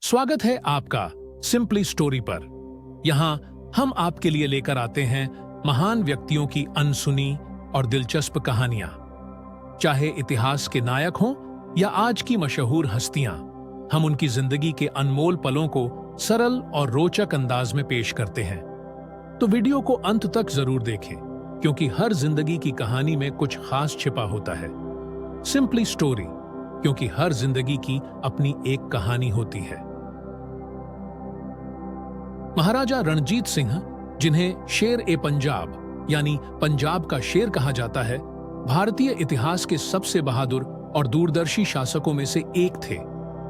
स्वागत है आपका सिंपली स्टोरी पर। यहाँ हम आपके लिए लेकर आते हैं महान व्यक्तियों की अनसुनी और दिलचस्प कहानियां। चाहे इतिहास के नायक हों या आज की मशहूर हस्तियां, हम उनकी जिंदगी के अनमोल पलों को सरल और रोचक अंदाज में पेश करते हैं। तो वीडियो को अंत तक जरूर देखें, क्योंकि हर जिंदगी की कहानी में कुछ खास छिपा होता है। सिंपली स्टोरी, क्योंकि हर जिंदगी की अपनी एक कहानी होती है। महाराजा रणजीत सिंह, जिन्हें शेर ए पंजाब यानी पंजाब का शेर कहा जाता है, भारतीय इतिहास के सबसे बहादुर और दूरदर्शी शासकों में से एक थे।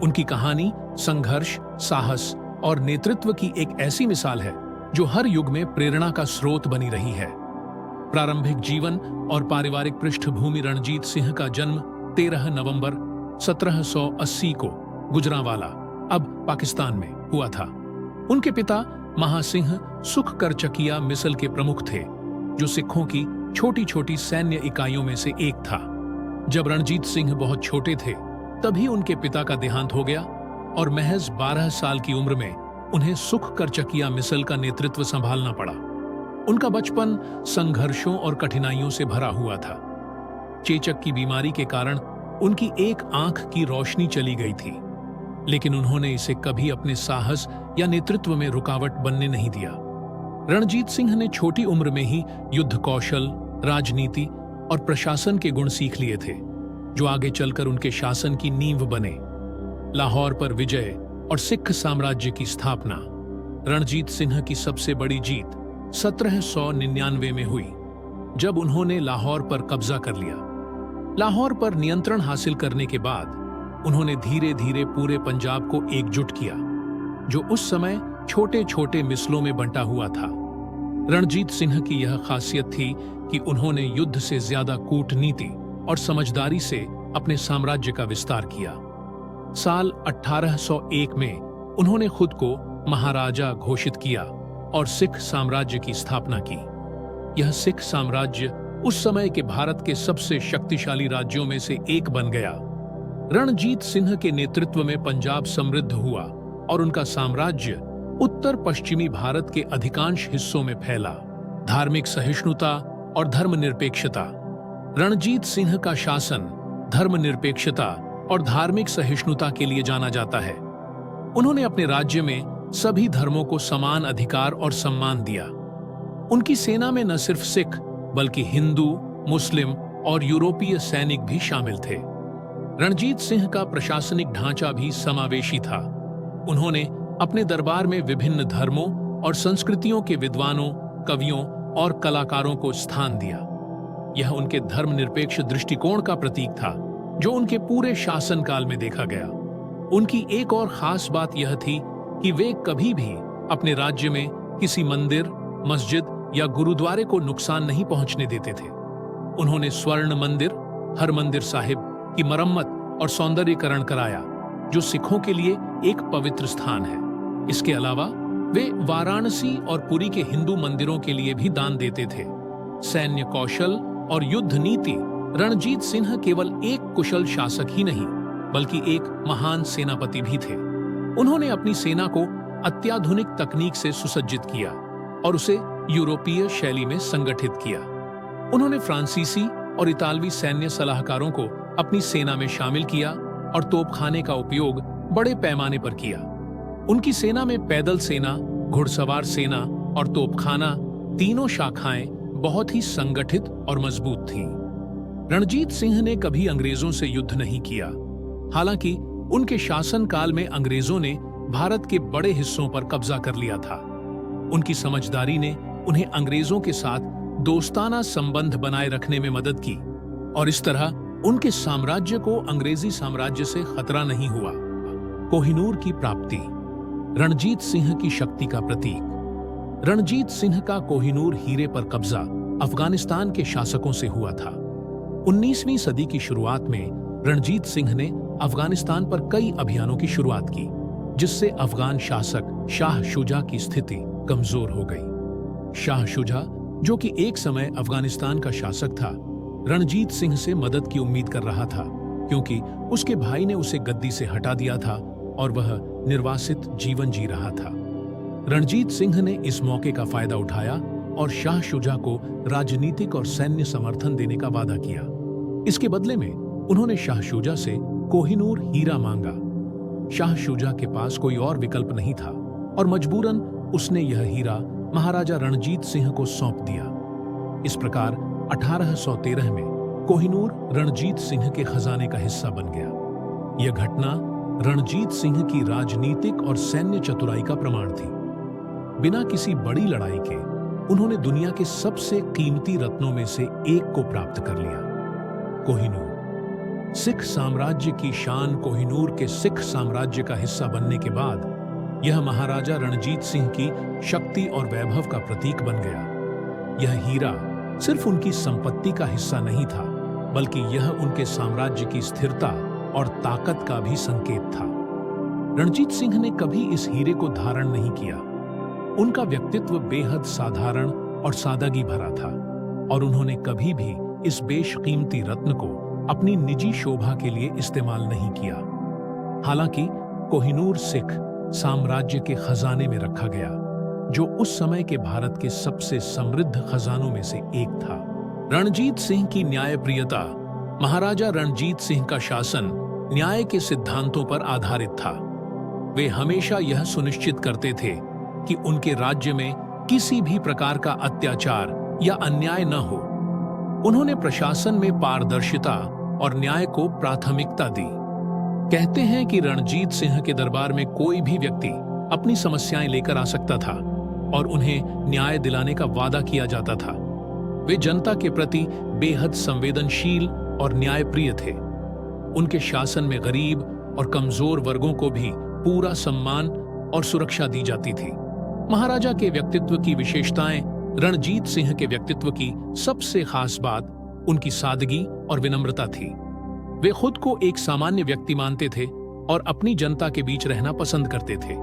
उनकी कहानी संघर्ष, साहस और नेतृत्व की एक ऐसी मिसाल है जो हर युग में प्रेरणा का स्रोत बनी रही है। प्रारंभिक जीवन और पारिवारिक पृष्ठभूमि। रणजीत सिंह का जन्म 13 नवंबर 1780 को गुजरांवाला, अब पाकिस्तान में हुआ था। उनके पिता महासिंह सुखकरचकिया मिसल के प्रमुख थे, जो सिखों की छोटी छोटी सैन्य इकाइयों में से एक था। जब रणजीत सिंह बहुत छोटे थे, तभी उनके पिता का देहांत हो गया और महज 12 साल की उम्र में उन्हें सुखकरचकिया मिसल का नेतृत्व संभालना पड़ा। उनका बचपन संघर्षों और कठिनाइयों से भरा हुआ था। चेचक की बीमारी के कारण उनकी एक आंख की रोशनी चली गई थी, लेकिन उन्होंने इसे कभी अपने साहस या नेतृत्व में रुकावट बनने नहीं दिया। रणजीत सिंह ने छोटी उम्र में ही युद्ध कौशल, राजनीति और प्रशासन के गुण सीख लिए थे, जो आगे चलकर उनके शासन की नींव बने। लाहौर पर विजय और सिख साम्राज्य की स्थापना। रणजीत सिंह की सबसे बड़ी जीत 1799 में हुई, जब उन्होंने लाहौर पर कब्जा कर लिया। लाहौर पर नियंत्रण हासिल करने के बाद उन्होंने धीरे धीरे पूरे पंजाब को एकजुट किया, जो उस समय छोटे छोटे मिसलों में बंटा हुआ था। रणजीत सिंह की यह खासियत थी कि उन्होंने युद्ध से ज्यादा कूटनीति और समझदारी से अपने साम्राज्य का विस्तार किया। साल 1801 में उन्होंने खुद को महाराजा घोषित किया और सिख साम्राज्य की स्थापना की। यह सिख साम्राज्य उस समय के भारत के सबसे शक्तिशाली राज्यों में से एक बन गया। रणजीत सिंह के नेतृत्व में पंजाब समृद्ध हुआ और उनका साम्राज्य उत्तर पश्चिमी भारत के अधिकांश हिस्सों में फैला। धार्मिक सहिष्णुता और धर्मनिरपेक्षता। रणजीत सिंह का शासन धर्मनिरपेक्षता और धार्मिक सहिष्णुता के लिए जाना जाता है। उन्होंने अपने राज्य में सभी धर्मों को समान अधिकार और सम्मान दिया। उनकी सेना में न सिर्फ सिख, बल्कि हिंदू, मुस्लिम और यूरोपीय सैनिक भी शामिल थे। रणजीत सिंह का प्रशासनिक ढांचा भी समावेशी था। उन्होंने अपने दरबार में विभिन्न धर्मों और संस्कृतियों के विद्वानों, कवियों और कलाकारों को स्थान दिया। यह उनके धर्मनिरपेक्ष दृष्टिकोण का प्रतीक था, जो उनके पूरे शासनकाल में देखा गया। उनकी एक और खास बात यह थी कि वे कभी भी अपने राज्य में किसी मंदिर, मस्जिद या गुरुद्वारे को नुकसान नहीं पहुंचने देते थे। उन्होंने स्वर्ण मंदिर, हरमंदिर साहिब की मरम्मत और सौंदर्यीकरण कराया, जो सिखों के लिए एक पवित्र स्थान है। इसके अलावा वे वाराणसी और पुरी के हिंदू मंदिरों के लिए भी दान देते थे। सैन्य कौशल और युद्ध नीति। रणजीत सिंह केवल एक कुशल शासक ही नहीं, बल्कि एक महान सेनापति भी थे। उन्होंने अपनी सेना को अत्याधुनिक तकनीक से सुसज्जित किया और उसे यूरोपीय शैली में संगठित किया। उन्होंने फ्रांसीसी और इतालवी सैन्य सलाहकारों को अपनी सेना में शामिल किया और तोपखाने का उपयोग बड़े पैमाने पर किया। उनकी सेना में पैदल सेना, घुड़सवार सेना और तोपखाना, तीनों शाखाएं बहुत ही संगठित और मजबूत थीं। रणजीत सिंह ने कभी अंग्रेजों से युद्ध नहीं किया। हालांकि उनके शासनकाल में अंग्रेजों ने भारत के बड़े हिस्सों पर कब्जा कर लिया था। उनकी समझदारी ने उन्हें अंग्रेजों के साथ दोस्ताना संबंध बनाए रखने में मदद की और इस तरह उनके साम्राज्य को अंग्रेजी साम्राज्य से खतरा नहीं हुआ। कोहिनूर की प्राप्ति। रणजीत सिंह की शक्ति का प्रतीक। रणजीत सिंह का कोहिनूर हीरे पर कब्जा अफगानिस्तान के शासकों से हुआ था। 19वीं सदी की शुरुआत में रणजीत सिंह ने अफगानिस्तान पर कई अभियानों की शुरुआत की, जिससे अफगान शासक शाह शुजा की स्थिति कमजोर हो गई। शाह शुजा, जो कि एक समय अफगानिस्तान का शासक था, रणजीत सिंह से मदद की उम्मीद कर रहा था, क्योंकि उसके भाई ने उसे गद्दी से हटा दिया था और वह निर्वासित जीवन जी रहा था। रणजीत सिंह ने इस मौके का फायदा उठाया और शाह शुजा को राजनीतिक और सैन्य समर्थन देने का वादा किया। इसके बदले में उन्होंने शाह शुजा से कोहिनूर हीरा मांगा। शाह शुजा के पास कोई और विकल्प नहीं था और मजबूरन उसने यह हीरा महाराजा रणजीत सिंह को सौंप दिया। इस प्रकार 1813 में कोहिनूर रणजीत सिंह के खजाने का हिस्सा बन गया। यह घटना रणजीत सिंह की राजनीतिक और सैन्य चतुराई का प्रमाण थी। बिना किसी बड़ी लड़ाई के उन्होंने दुनिया के सबसे कीमती रत्नों में से एक को प्राप्त कर लिया, कोहिनूर। सिख साम्राज्य की शान कोहिनूर के सिख साम्राज्य का हिस्सा बनने के बाद यह महाराजा रणजीत सिंह की शक्ति और वैभव का प्रतीक बन गया। यह हीरा सिर्फ उनकी संपत्ति का हिस्सा नहीं था, बल्कि यह उनके साम्राज्य की स्थिरता और ताकत का भी संकेत था। रणजीत सिंह ने कभी इस हीरे को धारण नहीं किया। उनका व्यक्तित्व बेहद साधारण और सादगी भरा था और उन्होंने कभी भी इस बेशकीमती रत्न को अपनी निजी शोभा के लिए इस्तेमाल नहीं किया। हालांकि कोहिनूर सिख साम्राज्य के खजाने में रखा गया, जो उस समय के भारत के सबसे समृद्ध खजानों में से एक था। रणजीत सिंह की न्यायप्रियता। महाराजा रणजीत सिंह का शासन न्याय के सिद्धांतों पर आधारित था। वे हमेशा यह सुनिश्चित करते थे कि उनके राज्य में किसी भी प्रकार का अत्याचार या अन्याय न हो। उन्होंने प्रशासन में पारदर्शिता और न्याय को प्राथमिकता दी। कहते हैं कि रणजीत सिंह के दरबार में कोई भी व्यक्ति अपनी समस्याएं लेकर आ सकता था और उन्हें न्याय दिलाने का वादा किया जाता था। वे जनता के प्रति बेहद संवेदनशील और न्यायप्रिय थे। उनके शासन में गरीब और कमजोर वर्गों को भी पूरा सम्मान और सुरक्षा दी जाती थी। महाराजा के व्यक्तित्व की विशेषताएं। रणजीत सिंह के व्यक्तित्व की सबसे खास बात उनकी सादगी और विनम्रता थी। वे खुद को एक सामान्य व्यक्ति मानते थे और अपनी जनता के बीच रहना पसंद करते थे।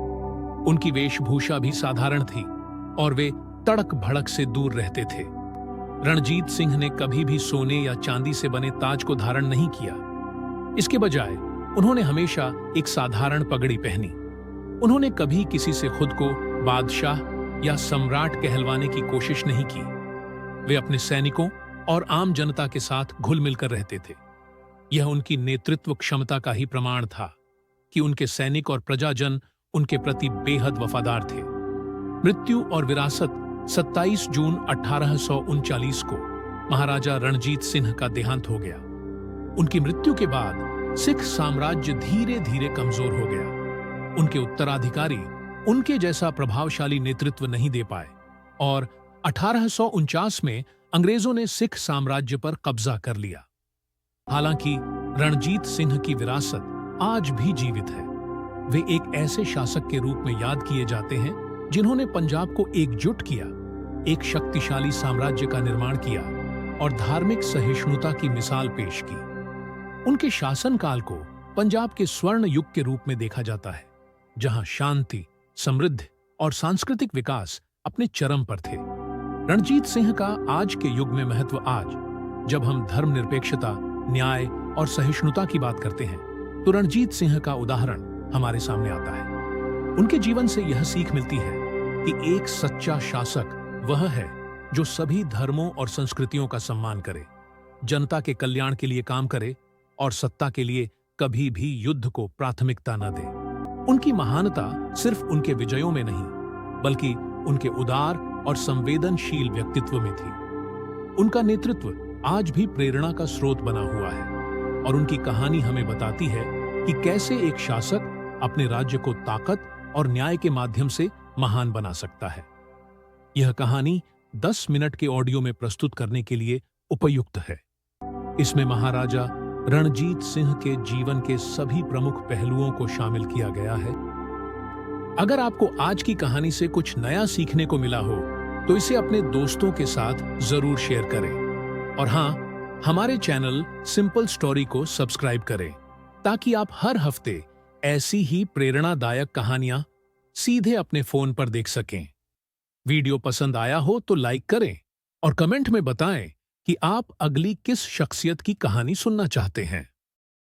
उनकी वेशभूषा भी साधारण थी और वे तड़क भड़क से दूर रहते थे। रणजीत सिंह ने कभी भी सोने या चांदी से बने ताज को धारण नहीं किया। इसके बजाय उन्होंने हमेशा एक साधारण पगड़ी पहनी। उन्होंने कभी किसी से खुद को बादशाह या सम्राट कहलवाने की कोशिश नहीं की। वे अपने सैनिकों और आम जनता के साथ घुल मिलकर रहते थे। यह उनकी नेतृत्व क्षमता का ही प्रमाण था कि उनके सैनिक और प्रजाजन उनके प्रति बेहद वफादार थे। मृत्यु और विरासत। 27 जून 1839 को महाराजा रणजीत सिंह का देहांत हो गया। उनकी मृत्यु के बाद सिख साम्राज्य धीरे धीरे कमजोर हो गया। उनके उत्तराधिकारी उनके जैसा प्रभावशाली नेतृत्व नहीं दे पाए और 1849 में अंग्रेजों ने सिख साम्राज्य पर कब्जा कर लिया। हालांकि रणजीत सिंह की विरासत आज भी जीवित है। वे एक ऐसे शासक के रूप में याद किए जाते हैं जिन्होंने पंजाब को एकजुट किया, एक शक्तिशाली साम्राज्य का निर्माण किया और धार्मिक सहिष्णुता की मिसाल पेश की। उनके शासनकाल को पंजाब के स्वर्ण युग के रूप में देखा जाता है, जहां शांति, समृद्धि और सांस्कृतिक विकास अपने चरम पर थे। रणजीत सिंह का आज के युग में महत्व। आज जब हम धर्मनिरपेक्षता, न्याय और सहिष्णुता की बात करते हैं, तो रणजीत सिंह का उदाहरण हमारे सामने आता है। उनके जीवन से यह सीख मिलती है कि एक सच्चा शासक वह है जो सभी धर्मों और संस्कृतियों का सम्मान करे, जनता के कल्याण के लिए काम करे और सत्ता के लिए कभी भी युद्ध को प्राथमिकता न दे। उनकी महानता सिर्फ उनके विजयों में नहीं, बल्कि उनके उदार और संवेदनशील व्यक्तित्व में थी। उनका नेतृत्व आज भी प्रेरणा का स्रोत बना हुआ है और उनकी कहानी हमें बताती है कि कैसे एक शासक अपने राज्य को ताकत और न्याय के माध्यम से महान बना सकता है। यह कहानी 10 मिनट के ऑडियो में प्रस्तुत करने के लिए उपयुक्त है। इसमें महाराजा रणजीत सिंह के जीवन के सभी प्रमुख पहलुओं को शामिल किया गया है। अगर आपको आज की कहानी से कुछ नया सीखने को मिला हो, तो इसे अपने दोस्तों के साथ जरूर शेयर करें। और हाँ, हमारे चैनल सिंपल स्टोरी को सब्सक्राइब करें, ताकि आप हर हफ्ते ऐसी ही प्रेरणादायक कहानियां सीधे अपने फोन पर देख सकें। वीडियो पसंद आया हो तो लाइक करें और कमेंट में बताएं कि आप अगली किस शख्सियत की कहानी सुनना चाहते हैं।